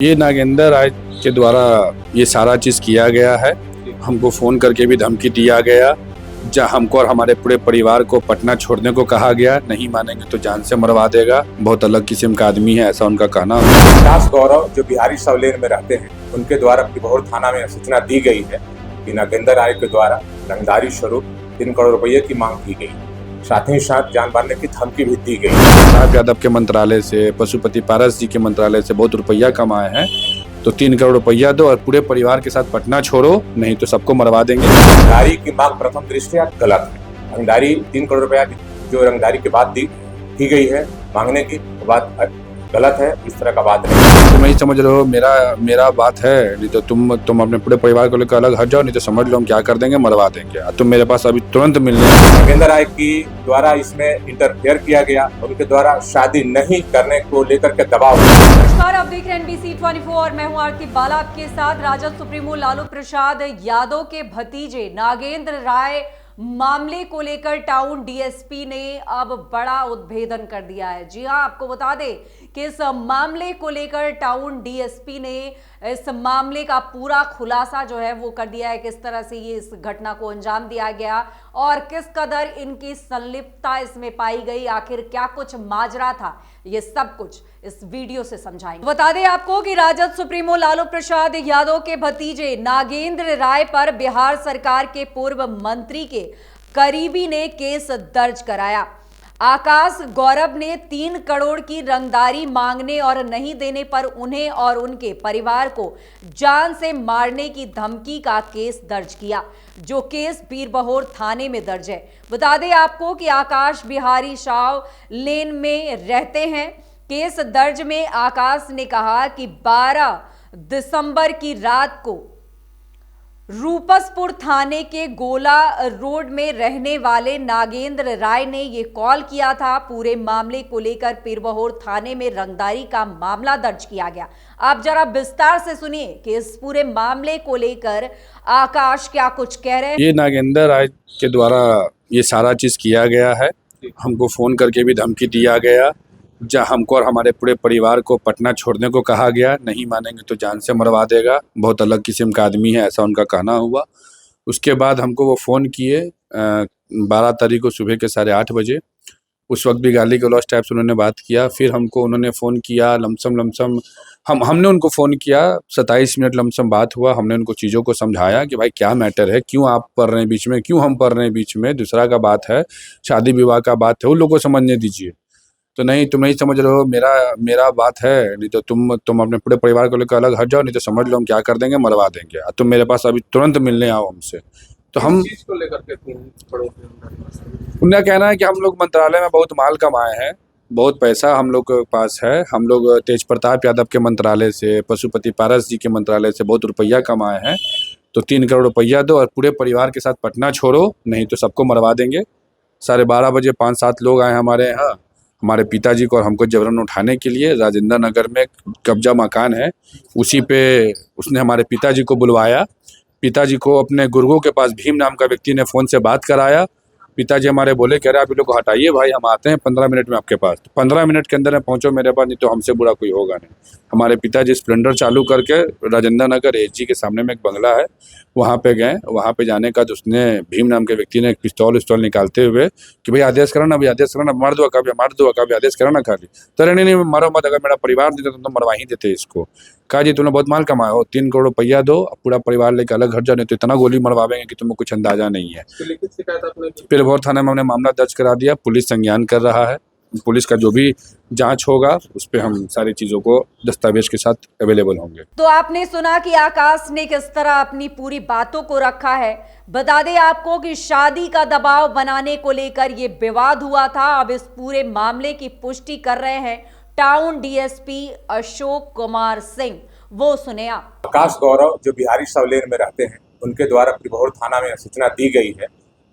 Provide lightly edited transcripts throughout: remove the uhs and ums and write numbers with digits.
ये नागेंद्र राय के द्वारा ये सारा चीज किया गया है। हमको फोन करके भी धमकी दिया गया, जहाँ हमको और हमारे पूरे परिवार को पटना छोड़ने को कहा गया। नहीं मानेंगे तो जान से मरवा देगा। बहुत अलग किस्म का आदमी है, ऐसा उनका कहना है। विकास गौरव जो बिहारी सवलेन में रहते हैं, उनके द्वारा पिपौर थाना में सूचना दी गई है कि नागेंद्र राय के द्वारा रंगदारी स्वरूप 3 करोड़ रुपये की मांग की गई। साथ ही साथ जान मारने की धमकी भी दी गई। प्रताप यादव के मंत्रालय से, पशुपति पारस जी के मंत्रालय से बहुत रुपया कमाए हैं, तो 3 करोड़ रुपया दो और पूरे परिवार के साथ पटना छोड़ो, नहीं तो सबको मरवा देंगे। रंगदारी की मांग प्रथम दृष्टया गलत है। रंगदारी 3 करोड़ रुपया जो रंगदारी के बाद दी गई है, मांगने की बात गलत है। इस तरह का बात नहीं। तुम नहीं समझ रहे हो, मेरा बात है। नहीं तो तुम अपने पूरे परिवार को लेकर अलग हट जाओ, नहीं तो समझ लो हम क्या कर देंगे, मरवा देंगे। तुम मेरे पास अभी तुरंत मिलने। नागेंद्र राय की द्वारा इसमें इंटरफेयर किया गया, उनके द्वारा शादी नहीं करने को लेकर के दबाव। नमस्कार, आप देख रहे हैं NBC 24 और मैं हूं आरती बाला आपके साथ। राजद सुप्रीमो लालू प्रसाद यादव के भतीजे नागेंद्र राय मामले को लेकर टाउन डीएसपी ने अब बड़ा उद्भेदन कर दिया है। जी हां, आपको बता दें कि इस मामले को लेकर टाउन डीएसपी ने इस मामले का पूरा खुलासा जो है वो कर दिया है। किस तरह से ये इस घटना को अंजाम दिया गया और किस कदर इनकी संलिप्तता इसमें पाई गई, आखिर क्या कुछ माजरा था, ये सब कुछ इस वीडियो से समझाएंगे। बता दें आपको कि राजद सुप्रीमो लालू प्रसाद यादव के भतीजे नागेंद्र राय पर बिहार सरकार के पूर्व मंत्री के करीबी ने केस दर्ज कराया। आकाश गौरव ने 3 करोड़ की रंगदारी मांगने और नहीं देने पर उन्हें और उनके परिवार को जान से मारने की धमकी का केस दर्ज किया, जो केस बीरबहोर थाने में दर्ज है। बता दें आपको कि आकाश बिहारी शाह लेन में रहते हैं। केस दर्ज में आकाश ने कहा कि 12 दिसंबर की रात को रूपसपुर थाने के गोला रोड में रहने वाले नागेंद्र राय ने ये कॉल किया था। पूरे मामले को लेकर बीरबहोर थाने में रंगदारी का मामला दर्ज किया गया। आप जरा विस्तार से सुनिए कि इस पूरे मामले को लेकर आकाश क्या कुछ कह रहे हैं। ये नागेंद्र राय के द्वारा ये सारा चीज किया गया है। हमको फोन करके भी धमकी दिया गया, जहाँ हमको और हमारे पूरे परिवार को पटना छोड़ने को कहा गया। नहीं मानेंगे तो जान से मरवा देगा। बहुत अलग किस्म का आदमी है, ऐसा उनका कहना हुआ। उसके बाद हमको वो फ़ोन किए 12 तारीख को सुबह के 8:30 बजे। उस वक्त भी गाली गलौज टाइप से उन्होंने बात किया। फिर हमको उन्होंने फ़ोन किया लमसम हमने उनको फ़ोन किया, 27 मिनट लमसम बात हुआ। हमने उनको चीज़ों को समझाया कि भाई क्या मैटर है, क्यों आप पढ़ रहे हैं बीच में, क्यों हम पढ़ रहे हैं बीच में, दूसरा का बात है, शादी विवाह का बात है, उन लोगों को समझने दीजिए। तो नहीं, तुम नहीं समझ रहे हो, मेरा बात है। नहीं तो तुम अपने पूरे परिवार को लेकर अलग हट जाओ, नहीं तो समझ लो हम क्या कर देंगे, मरवा देंगे। तुम मेरे पास अभी तुरंत मिलने आओ हमसे। तो हम चीज को लेकर के उनका कहना है कि हम लोग मंत्रालय में बहुत माल कमाए हैं, बहुत पैसा हम लोग के पास है। हम लोग तेज प्रताप यादव के मंत्रालय से, पशुपति पारस जी के मंत्रालय से बहुत रुपया कमाए हैं, तो 3 करोड़ रुपया दो और पूरे परिवार के साथ पटना छोड़ो, नहीं तो सबको मरवा देंगे। 12:30 बजे 5-7 लोग आए हमारे यहाँ, हमारे पिताजी को और हमको जबरन उठाने के लिए। राजेंद्र नगर में कब्जा मकान है, उसी पे उसने हमारे पिताजी को बुलवाया। पिताजी को अपने गुर्गों के पास भीम नाम का व्यक्ति ने फ़ोन से बात कराया। पिताजी हमारे बोले, कह रहे आप ये लोग को हटाइए भाई, हम आते हैं 15 मिनट में आपके पास। 15 मिनट के अंदर में पहुँचो मेरे पास, नहीं तो हमसे बुरा कोई होगा नहीं। हमारे पिताजी स्प्लेंडर चालू करके राजेंद्र नगर एसजी के सामने में एक बंगला है, वहाँ पे गए। वहाँ पे जाने का तो उसने भीम नाम के व्यक्ति ने एक पिस्तौल निकालते हुए कि भाई आदेश करो ना, भाई आदेश करो ना, मार दो कभी आदेश करो ना खाली। तो नहीं मारो मत, अगर मेरा परिवार देते तो मरवा ही देते इसको। कहा जी तुमने बहुत माल कमाया हो, 3 करोड़ रुपया दो, पूरा परिवार लेकर अलग घर जाओ, नहीं तो इतना गोली मरवाएंगे कि तुम्हें कुछ अंदाजा नहीं है। लिखित शिकायत आपने की? बीरबहोर थाने में हमने मामला दर्ज करा दिया। पुलिस संज्ञान कर रहा है। पुलिस का जो भी जांच होगा उस पे हम सारी चीजों को दस्तावेज के साथ अवेलेबल होंगे। तो आपने सुना कि आकाश ने किस तरह अपनी पूरी बातों को रखा है। बता दें आपको कि शादी का दबाव बनाने को लेकर ये विवाद हुआ था। अब इस पूरे मामले की पुष्टि कर रहे हैं टाउन डीएसपी अशोक कुमार सिंह, वो सुने आप। आकाश गौरव जो बिहारी सवलेन में रहते हैं, उनके द्वारा पिपौर थाना में सूचना दी गई है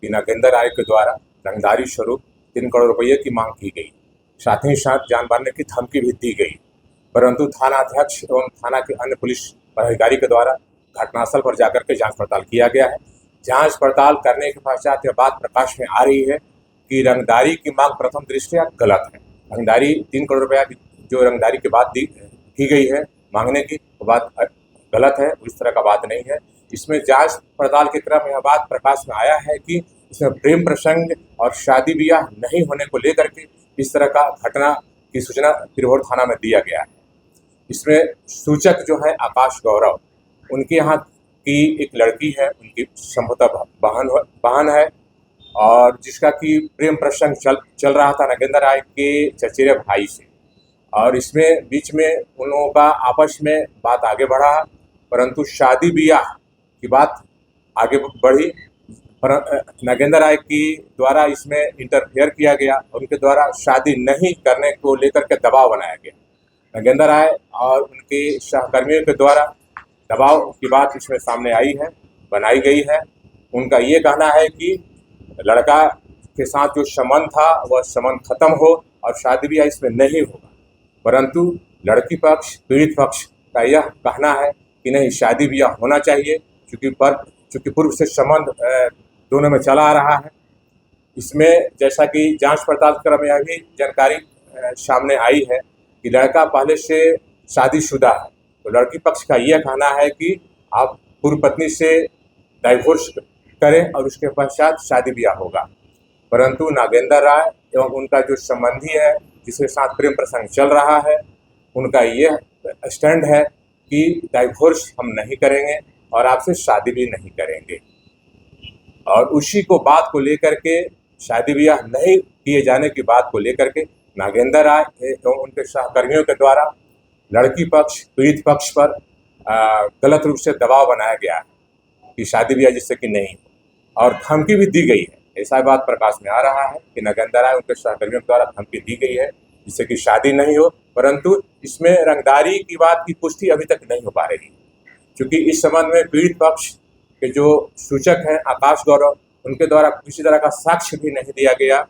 कि नागेंद्र राय के द्वारा रंगदारी स्वरूप 3 करोड़ रुपये की मांग की गई। साथ ही साथ जान मारने की धमकी भी दी गई, परंतु थानाध्यक्ष एवं थाना के अन्य पुलिस अधिकारी के द्वारा घटनास्थल पर जाकर के जांच पड़ताल किया गया है। जांच पड़ताल करने के पश्चात यह बात प्रकाश में आ रही है कि रंगदारी की मांग प्रथम दृष्टया गलत है। रंगदारी 3 करोड़ रुपया जो रंगदारी के बाद दी गई है, मांगने की, वो बात गलत है, इस तरह का बात नहीं है। इसमें जांच पड़ताल के क्रम में यह बात प्रकाश में आया है कि इसमें प्रेम प्रसंग और शादी ब्याह नहीं होने को लेकर के इस तरह का घटना की सूचना त्रिभोर थाना में दिया गया है। इसमें सूचक जो है आकाश गौरव, उनके यहाँ की एक लड़की है, उनकी संभवतः बहन है, और जिसका कि प्रेम प्रसंग चल रहा था नागेंद्र राय के चचेरे भाई से, और इसमें बीच में उन लोगों का आपस में बात आगे बढ़ा, परंतु शादी ब्याह की बात आगे बढ़ी। पर नागेंद्र राय की द्वारा इसमें इंटरफेयर किया गया, उनके द्वारा शादी नहीं करने को लेकर के दबाव बनाया गया। नागेंद्र राय और उनके सहकर्मियों के द्वारा दबाव की बात इसमें सामने आई है, बनाई गई है। उनका ये कहना है कि लड़का के साथ जो संबंध था वह संबंध खत्म हो और शादी ब्याह इसमें नहीं होगा, परंतु लड़की पक्ष, पीड़ित पक्ष का यह कहना है कि नहीं, शादी ब्याह होना चाहिए, चूँकि पूर्व से संबंध दोनों में चला आ रहा है। इसमें जैसा कि जांच पड़ताल क्रम में यह भी जानकारी सामने आई है कि लड़का पहले से शादीशुदा है, तो लड़की पक्ष का यह कहना है कि आप पूर्व पत्नी से डाइवोर्स करें और उसके पश्चात शादी ब्याह होगा, परंतु नागेंद्र राय एवं उनका जो संबंधी है जिसके साथ प्रेम प्रसंग चल रहा है, उनका यह स्टैंड है कि डाइवोर्स हम नहीं करेंगे और आपसे शादी भी नहीं करेंगे, और उसी को बात को लेकर के शादी ब्याह नहीं किए जाने की बात को लेकर के नागेंद्र राय एवं उनके सहकर्मियों के द्वारा लड़की पक्ष, पीड़ित पक्ष पर गलत रूप से दबाव बनाया गया है कि शादी ब्याह जिससे कि नहीं हो, और धमकी भी दी गई है। ऐसा बात प्रकाश में आ रहा है कि नागेंद्र राय उनके सहकर्मियों के द्वारा धमकी दी गई है जिससे कि शादी नहीं हो, परंतु इसमें रंगदारी की बात की पुष्टि अभी तक नहीं हो पा रही, क्योंकि इस संबंध में पीड़ित पक्ष के जो सूचक हैं आकाश गौरव, उनके द्वारा किसी तरह का साक्ष्य भी नहीं दिया गया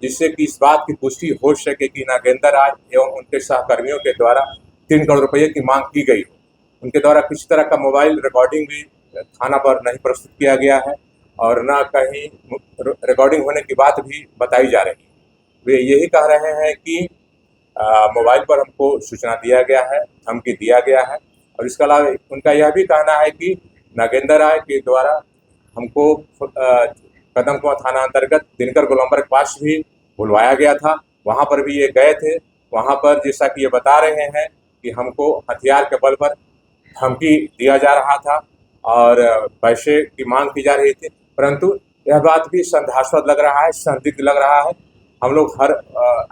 जिससे कि इस बात की पुष्टि हो सके कि नागेंद्र राय एवं उनके सहकर्मियों के द्वारा 3 करोड़ रुपये की मांग की गई हो। उनके द्वारा किसी तरह का मोबाइल रिकॉर्डिंग भी थाना पर नहीं प्रस्तुत किया गया है और न कहीं रिकॉर्डिंग होने की बात भी बताई जा रही है। वे यही कह रहे हैं कि मोबाइल पर हमको सूचना दिया गया है, धमकी दिया गया है, और इसके अलावा उनका यह भी कहना है कि नागेंद्र राय के द्वारा हमको कदमकुआं थाना अंतर्गत दिनकर गोलंबर के पास भी बुलवाया गया था, वहाँ पर भी ये गए थे। वहाँ पर जैसा कि ये बता रहे हैं कि हमको हथियार के बल पर धमकी दिया जा रहा था और पैसे की मांग की जा रही थी, परंतु यह बात भी संदेहास्पद लग रहा है, संदिग्ध लग रहा है। हम लोग हर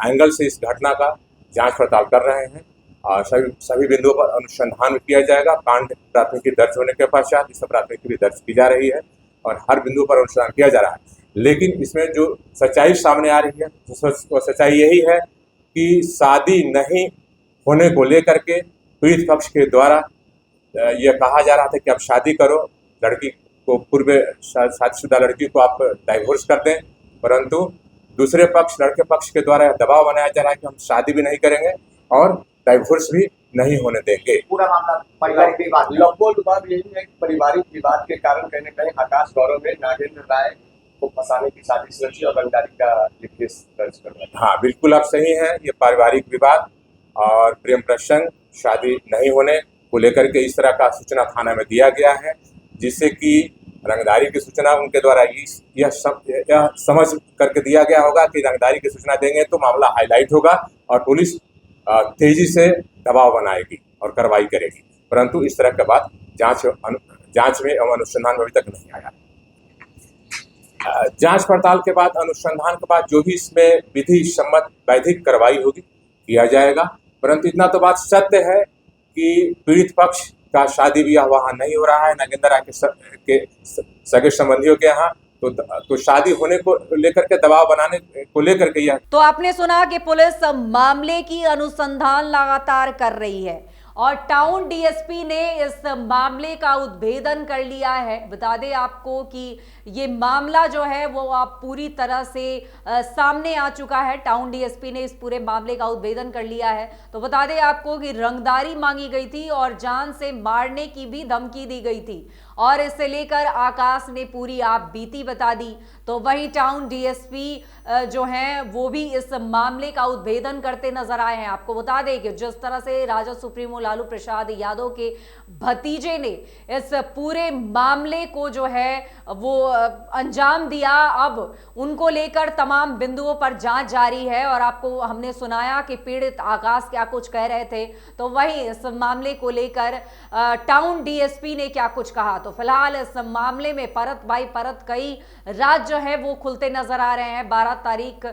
एंगल से इस घटना का जांच पड़ताल कर रहे हैं और सभी बिंदुओं पर अनुसंधान किया जाएगा। कांड प्राथमिकी दर्ज होने के पश्चात इस प्राथमिकी भी दर्ज की जा रही है और हर बिंदु पर अनुसंधान किया जा रहा है, लेकिन इसमें जो सच्चाई सामने आ रही है वो सच्चाई यही है कि शादी नहीं होने को लेकर के पीड़ित पक्ष के द्वारा यह कहा जा रहा था कि आप शादी करो, लड़की को पूर्व शादीशुदा लड़की को आप डाइवोर्स कर दें, परंतु दूसरे पक्ष, लड़के पक्ष के द्वारा दबाव बनाया जा रहा है कि हम शादी भी नहीं करेंगे और डाइवोर्स भी नहीं होने देंगे। पूरा मामला पारिवारिक विवाद, लगभग यही है कि पारिवारिक विवाद के कारण कहीं न कहीं आकाश गौरव ने नागेंद्र राय को फंसाने की साजिश रची और रंगदारी का केस दर्ज करवाया। हाँ, बिल्कुल आप सही हैं। ये पारिवारिक विवाद और प्रेम प्रसंग, शादी नहीं होने को लेकर के इस तरह का सूचना थाना में दिया गया है, जिससे कि रंगदारी की सूचना उनके द्वारा यह समझ करके दिया गया होगा कि रंगदारी की सूचना देंगे तो मामला हाईलाइट होगा और पुलिस तेजी से दबाव बनाएगी और कार्रवाई करेगी, परंतु इस तरह के बात जांच में एवं अनुसंधान में अभी तक नहीं आया। जांच पड़ताल के बाद, अनुसंधान के बाद जो भी इसमें विधि सम्मत वैधिक कार्रवाई होगी किया जाएगा, परंतु इतना तो बात सत्य है कि पीड़ित पक्ष का शादी ब्याह वहाँ नहीं हो रहा है नागेंद्र राय के सगे संबंधियों के यहाँ, तो शादी होने को लेकर के दबाव बनाने को लेकर के यह। तो आपने सुना कि पुलिस मामले की अनुसंधान लगातार कर रही है और टाउन डीएसपी ने इस मामले का उद्भेदन कर लिया है। बता दें आपको कि ये मामला जो है वो आप पूरी तरह से सामने आ चुका है। टाउन डीएसपी ने इस पूरे मामले का उद्भेदन कर लिया है। तो बता दें आपको कि रंगदारी मांगी गई थी और जान से मारने की भी धमकी दी गई थी और इससे लेकर आकाश ने पूरी आप बीती बता दी। तो वहीं टाउन डीएसपी जो हैं वो भी इस मामले का उद्भेदन करते नजर आए हैं। आपको बता दें कि जिस तरह से राजद सुप्रीमो लालू प्रसाद यादव के भतीजे ने इस पूरे मामले को जो है वो अंजाम दिया। अब उनको लेकर तमाम बिंदुओं पर जांच जारी है और आपको हमने सुनाया कि पीड़ित आकाश क्या कुछ कह रहे थे, तो वही इस मामले को लेकर टाउन डीएसपी ने क्या कुछ कहा। तो फिलहाल इस मामले में परत बाई परत कई राज जो है वो खुलते नजर आ रहे हैं। 12 तारीख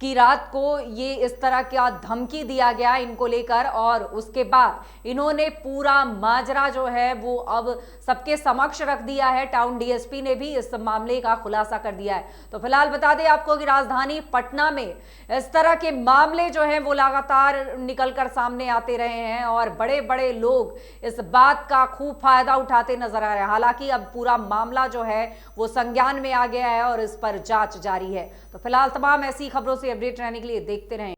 की रात को ये इस तरह का धमकी दिया गया इनको लेकर और उसके बाद इन्होंने पूरा माजरा जो है वो अब सबके समक्ष रख दिया है। टाउन डीएसपी ने भी इस मामले का खुलासा कर दिया है। तो फिलहाल बता दें आपको कि राजधानी पटना में इस तरह के मामले जो हैं वो लगातार निकलकर सामने आते रहे हैं और बड़े बड़े लोग इस बात का खूब फायदा उठाते नजर आ रहे हैं। हालांकि अब पूरा मामला जो है वो संज्ञान में आ गया है और इस पर जांच जारी है। तो फिलहाल तमाम ऐसी खबरों से अपडेट रहने के लिए देखते रहें